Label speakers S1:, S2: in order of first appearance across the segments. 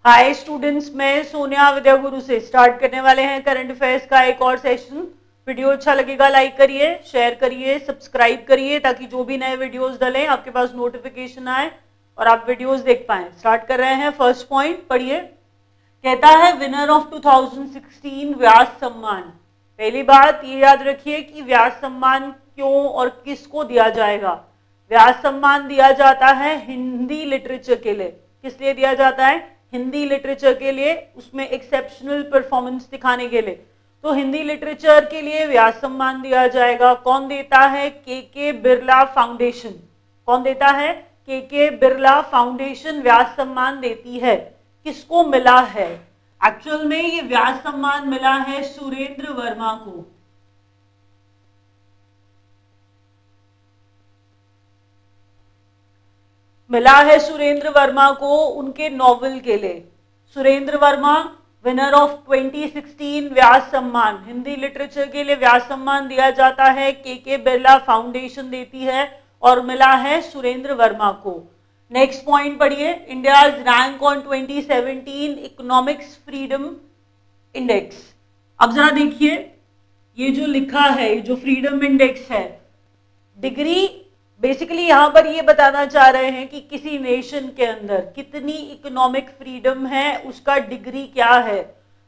S1: Hi students, मैं सोनिया विद्या गुरु से start करने वाले हैं करंट अफेयर्स का एक और सेशन। वीडियो अच्छा लगेगा लाइक करिए, शेयर करिए, सब्सक्राइब करिए ताकि जो भी नए वीडियोस डलें आपके पास नोटिफिकेशन आए और आप वीडियोस देख पाएं। स्टार्ट कर रहे हैं। फर्स्ट पॉइंट पढ़िए। कहता है विनर ऑफ 2016 व्यास सम्मान। पहली बात ये याद रखिए कि व्यास सम्मान क्यों और किसको दिया जाएगा। व्यास सम्मान दिया जाता है हिंदी लिटरेचर के लिए। किस लिए दिया जाता है? हिंदी लिटरेचर के लिए, उसमें एक्सेप्शनल परफॉर्मेंस दिखाने के लिए। तो हिंदी लिटरेचर के लिए व्यास सम्मान दिया जाएगा। कौन देता है? के बिरला फाउंडेशन। कौन देता है? के बिरला फाउंडेशन व्यास सम्मान देती है। किसको मिला है? एक्चुअल में ये व्यास सम्मान मिला है सुरेंद्र वर्मा को। मिला है सुरेंद्र वर्मा को उनके नॉवल के लिए। सुरेंद्र वर्मा विनर ऑफ 2016 व्यास सम्मान। हिंदी लिटरेचर के लिए व्यास सम्मान दिया जाता है, के बिरला फाउंडेशन देती है और मिला है सुरेंद्र वर्मा को। नेक्स्ट पॉइंट पढ़िए। India's rank on 2017 economics freedom index. अब जरा देखिए, ये जो लिखा है, ये जो फ्रीडम इंडेक्स है, डिग्री बेसिकली यहां पर ये बताना चाह रहे हैं कि किसी नेशन के अंदर कितनी इकोनॉमिक फ्रीडम है, उसका डिग्री क्या है।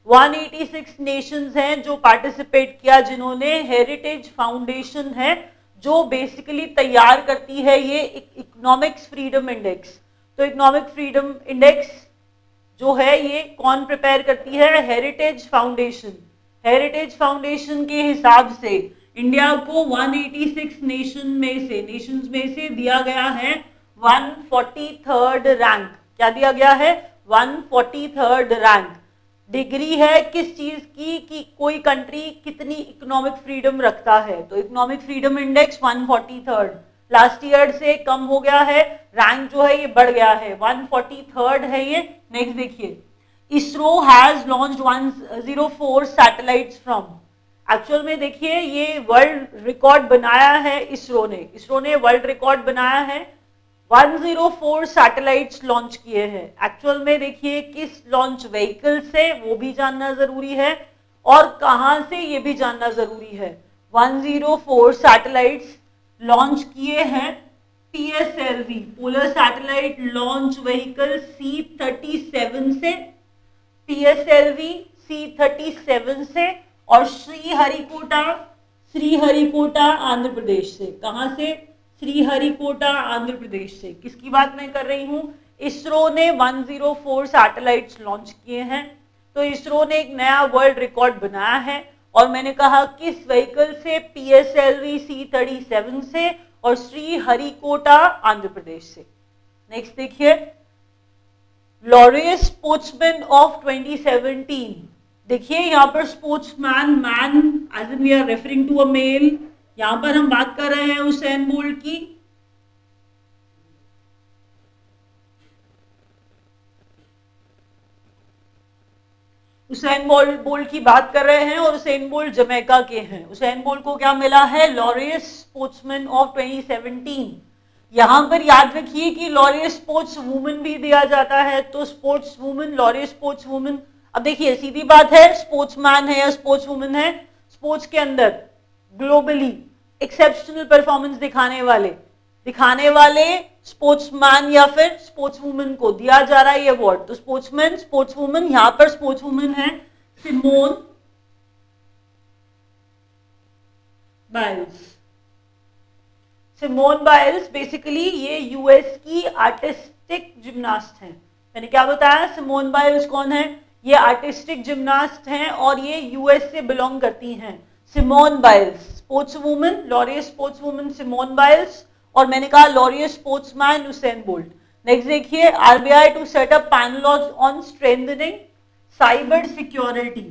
S1: 186 नेशंस हैं जो पार्टिसिपेट किया, जिन्होंने हेरिटेज फाउंडेशन है जो बेसिकली तैयार करती है ये इकोनॉमिक्स फ्रीडम इंडेक्स। तो इकोनॉमिक फ्रीडम इंडेक्स जो है ये कौन प्रिपेयर करती है? Heritage foundation. हेरिटेज फाउंडेशन के हिसाब से इंडिया को 186 नेशंस में से दिया गया है 143rd रैंक। क्या दिया गया है? 143rd rank. डिग्री है किस चीज की कि कोई कंट्री कितनी इकोनॉमिक फ्रीडम रखता है। तो economic freedom index 143rd, last year से कम हो गया है, रैंक जो है ये बढ़ गया है, 143rd है ये। नेक्स्ट देखिए, ISRO has launched 104 satellites from. Actual में देखिए ये वर्ल्ड रिकॉर्ड बनाया है इसरो ने वर्ल्ड रिकॉर्ड बनाया है। 104 सैटेलाइट्स लॉन्च किए हैं। एक्चुअल में देखिए किस लॉन्च व्हीकल से, वो भी जानना जरूरी है, और कहां से ये भी जानना जरूरी है। 104 सैटेलाइट्स लॉन्च किए हैं PSLV, polar satellite launch vehicle C-37 से, PSLV C-37 से, और श्रीहरिकोटा आंध्र प्रदेश से। कहां से? श्रीहरिकोटा आंध्र प्रदेश से। किसकी बात मैं कर रही हूं? इसरो ने 104 सैटेलाइट्स लॉन्च किए हैं। तो इसरो ने एक नया वर्ल्ड रिकॉर्ड बनाया है, और मैंने कहा किस व्हीकल से? PSLV C-37 से और श्रीहरिकोटा आंध्र प्रदेश से। नेक्स्ट देखिए, लॉरियस स्पोर्ट्समैन ऑफ 2017। देखिए यहां पर sportsman, man as in we are referring to a male. यहां पर हम बात कर रहे हैं उसेन बोल्ट की। उसेन बोल्ट की बात कर रहे हैं, और उसेन बोल्ट जमैका के हैं। उसेन बोल्ट को क्या मिला है? Laureus sportsman of 2017। यहां पर याद रखिए कि लॉरियस स्पोर्ट्स वुमेन भी दिया जाता है। तो sports women, Laureus sports women. अब देखिए सीधी बात है, स्पोर्ट्समैन है या स्पोर्ट्स वुमेन है, स्पोर्ट्स के अंदर ग्लोबली एक्सेप्शनल परफॉर्मेंस दिखाने वाले स्पोर्ट्समैन या फिर स्पोर्ट्स वुमेन को दिया जा रहा है ये अवार्ड। तो स्पोर्ट्समैन, स्पोर्ट्स वुमेन, यहां पर स्पोर्ट्स वुमेन है Simone Biles. Simone Biles basically ये यूएस की आर्टिस्टिक जिम्नास्ट है। मैंने क्या बताया? सिमोन बाइल्स कौन है? ये आर्टिस्टिक जिम्नास्ट हैं और ये यूएस से बिलोंग करती हैं। Simone Biles sports women, Laureus sports women Simone Biles, और मैंने कहा Laureus sportsman Usain Bolt. Next देखिए, RBI to set up panel on strengthening cyber security.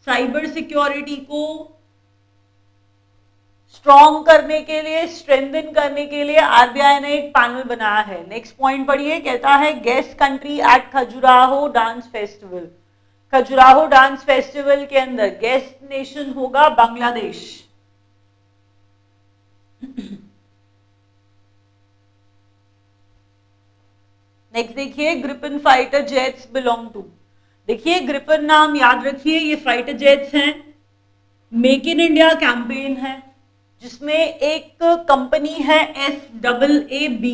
S1: Cyber security को स्ट्रॉन्ग करने के लिए, स्ट्रेंथन करने के लिए आरबीआई ने एक पैनल बनाया है। नेक्स्ट पॉइंट पढ़िए। कहता है guest country at Khajuraho dance festival. Khajuraho dance festival के अंदर गेस्ट नेशन होगा बांग्लादेश। नेक्स्ट देखिए, Gripen fighter jets belong to. देखिए ग्रिपेन नाम याद रखिए, ये फाइटर जेट्स हैं। मेक इन इंडिया कैंपेन है जिसमें एक कंपनी है SAAB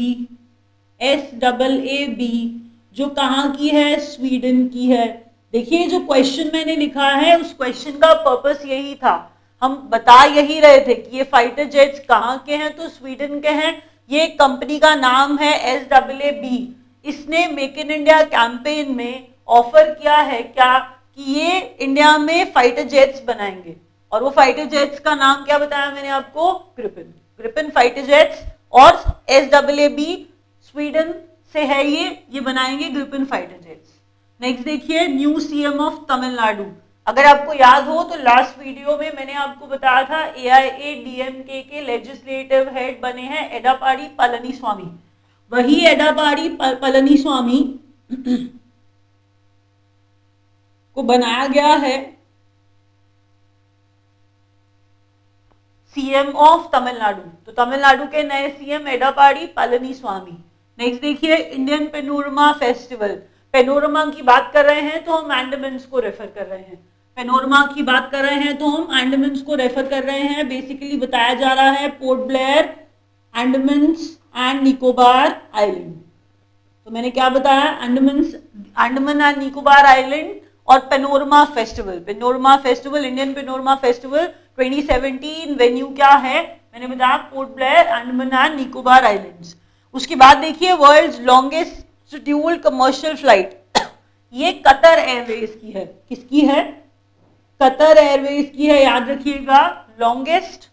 S1: जो कहाँ की है, स्वीडन की है। देखिए जो क्वेश्चन मैंने लिखा है उस क्वेश्चन का पर्पस यही था, हम बता यही रहे थे कि ये फाइटर जेट्स कहाँ के हैं, तो स्वीडन के हैं। ये कंपनी का नाम है SAAB। इसने मेक इन इंडिया कैंपेन में ऑफर किया है क्या, कि ये इंडिया में फाइटर जेट्स बनाएंगे, और वो फाइटर जेट्स का नाम क्या बताया मैंने आपको, ग्रिपेन फाइटर जेट्स। और SAAB स्वीडन से है, ये बनाएंगे ग्रिपेन फाइटर जेट्स। नेक्स्ट देखिए, न्यू CM ऑफ तमिलनाडु। अगर आपको याद हो तो लास्ट वीडियो में मैंने आपको बताया था AIADMK के लेजिस्लेटिव हेड बने हैं एडापाडी पलनीस्वामी। वही एडापाडी पलनीस्वामी को बनाया गया है CM ऑफ तमिलनाडु। तो तमिलनाडु के नए CM एडापाडी पलनीस्वामी। नेक्स्ट देखिए, इंडियन पेनोरमा फेस्टिवल। पेनोरमा की बात कर रहे हैं तो हम एंडमन्स को रेफर कर रहे हैं, पेनोरमा की बात कर रहे हैं तो हम एंडमन्स को रेफर कर रहे हैं। बेसिकली बताया जा रहा है पोर्ट ब्लेयर, एंडमन्स एंड निकोबार आइलैंड। तो मैंने क्या बताया, अंडमान एंड निकोबार आइलैंड और panorama festival. Panorama festival, Indian panorama festival 2017, venue क्या है मैंने बताया, पोर्ट ब्लेयर, अंडमान एंड निकोबार आइलैंड्स। उसके बाद देखिए, world's longest scheduled commercial flight, ये कतर एयरवेज की है। किसकी है, कतर एयरवेज की है, याद रखिएगा। Longest,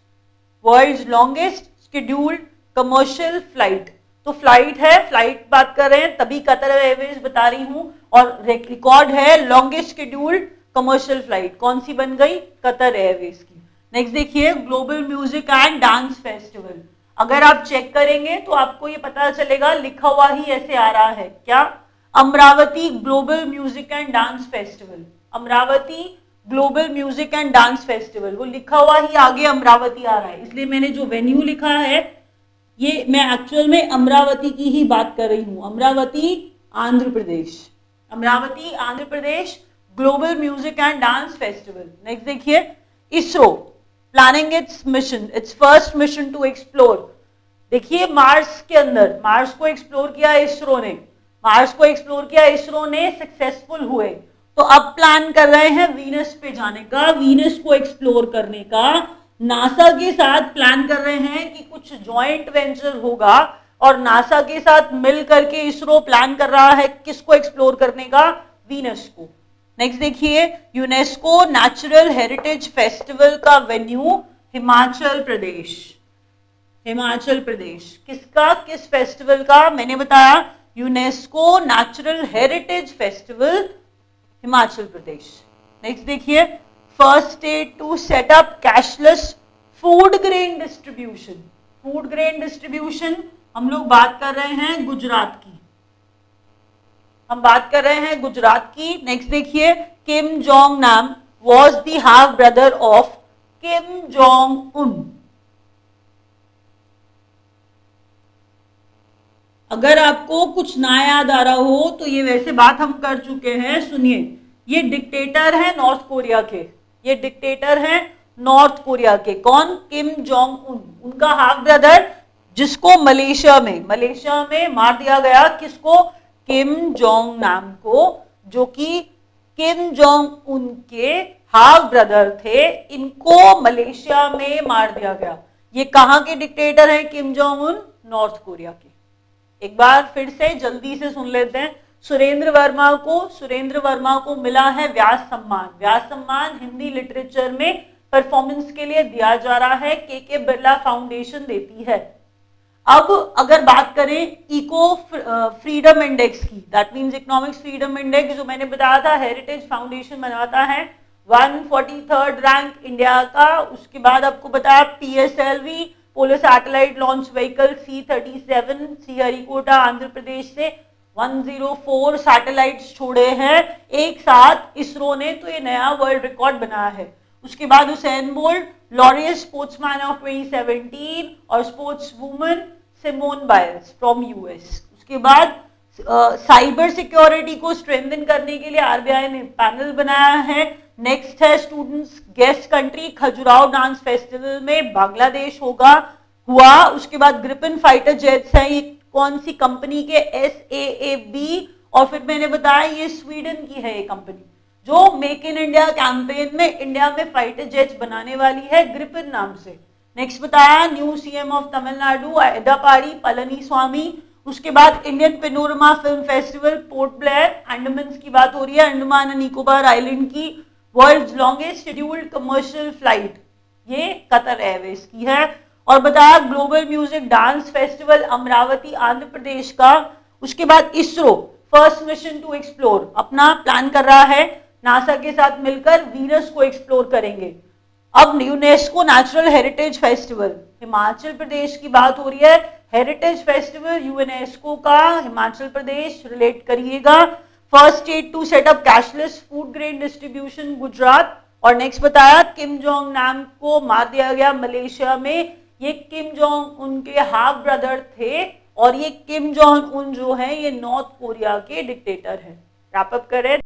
S1: world's longest scheduled commercial flight, तो फ्लाइट है, फ्लाइट बात कर रहे हैं तभी कतर एयरवेज बता रही हूं, और रिकॉर्ड है लॉन्गेस्ट शेड्यूल्ड कमर्शियल फ्लाइट, कौन सी बन गई, कतर एयरवेज की। नेक्स्ट देखिए, global music and dance festival. अगर आप चेक करेंगे तो आपको ये पता चलेगा, लिखा हुआ ही ऐसे आ रहा है क्या, Amravati global music and dance festival. Amravati global music and dance festival, वो लिखा हुआ ही आगे अमरावती आ रहा है, इसलिए मैंने जो वेन्यू लिखा है ये मैं एक्चुअल में अमरावती की ही बात कर रही हूँ। Amaravati Andhra Pradesh, Amaravati Andhra Pradesh global music and dance festival. Next देखिए, ISRO planning its mission, its first mission to explore. देखिए मार्स के अंदर, मार्स को एक्सप्लोर किया इसरो ने, मार्स को एक्सप्लोर किया इसरो ने, सक्सेसफुल हुए, तो अब प्लान कर रहे हैं वीनस पे जाने का, वीनस को एक्सप्लोर करने का। नासा के साथ प्लान कर रहे हैं कि कुछ जॉइंट वेंचर होगा, और नासा के साथ मिल करके इसरो प्लान कर रहा है किसको एक्सप्लोर करने का, वीनस को। नेक्स्ट देखिए, यूनेस्को नेचुरल हेरिटेज फेस्टिवल का वेन्यू हिमाचल प्रदेश। हिमाचल प्रदेश किसका, किस फेस्टिवल का, मैंने बताया UNESCO natural heritage festival Himachal Pradesh. Next देखिए, first state to set up cashless food grain distribution. Food grain distribution हम लोग बात कर रहे हैं गुजरात की, हम बात कर रहे हैं गुजरात की। नेक्स्ट देखिए, किम जोंग नाम was the half brother of Kim Jong Un. अगर आपको कुछ ना याद आ रहा हो तो ये वैसे बात हम कर चुके हैं, सुनिए। ये डिक्टेटर है नॉर्थ कोरिया के, ये डिक्टेटर है नॉर्थ कोरिया के, कौन, किम जोंग उन, उनका हाफ ब्रदर जिसको मलेशिया में मार दिया गया, किसको, किम जोंग नाम को, जो कि किम जोंग उन के हाफ ब्रदर थे, इनको मलेशिया में मार दिया गया। ये कहां के डिक्टेटर हैं Kim Jong Un, north Korea के। एक बार फिर से जल्दी से सुन लेते हैं, सुरेंद्र वर्मा को मिला है व्यास सम्मान। व्यास सम्मान हिंदी लिटरेचर में परफॉर्मेंस के लिए दिया जा रहा है, के बिरला फाउंडेशन देती है। अब अगर बात करें इको फ्रीडम इंडेक्स की, that means economics freedom index, जो मैंने बताया था हेरिटेज फाउंडेशन बनाता है, 143rd रैंक इंडिया का। उसके बाद आपको बताया PSLV polar satellite launch vehicle C-37 Sriharikota Andhra Pradesh से 104 सैटेलाइट्स छोड़े हैं एक साथ इसरो ने, तो ये नया वर्ल्ड रिकॉर्ड बनाया है। उसके बाद Usain Bolt Laureus sportsman of 2017 और sports woman Simone Biles from US। उसके बाद साइबर सिक्योरिटी को स्ट्रेंथन करने के लिए आरबीआई ने पैनल बनाया है। नेक्स्ट है students guest country Khajuraho dance festival में बांग्लादेश हुआ। उसके बाद ग्रिफिन फाइटर जेट्स हैं, ये कौन सी कंपनी के, SAAB, और फिर मैंने बताया ये स्वीडन की है ये कंपनी जो मेक इन इंडिया कैंपेन में इंडिया में फाइटर जेट्स बनाने वाली है ग्रिफिन नाम से। नेक्स्ट बताया new CM of Tamil Nadu Edappadi Palaniswami. उसके बाद Indian panorama film festival Port Blair Andaman की बात हो रही है, अंडमान एंड निकोबार आइलैंड की world longest scheduled commercial flight ये कतर एयरवेज की है। और बताया global music dance festival Amaravati Andhra Pradesh का। उसके बाद ISRO first mission to explore अपना प्लान कर रहा है, नासा के साथ मिलकर वीनस को एक्सप्लोर करेंगे। अब UNESCO natural heritage festival Himachal Pradesh की बात हो रही है, हेरिटेज फेस्टिवल यूनेस्को का हिमाचल प्रदेश रिलेट करिएगा। First state to set up cashless food grain distribution Gujarat. और नेक्स्ट बताया किम जोंग नाम को मार दिया गया मलेशिया में, ये किम जोंग उनके हाफ ब्रदर थे और ये किम जोंग उन जो है ये नॉर्थ कोरिया के डिक्टेटर हैं। रैप अप करें।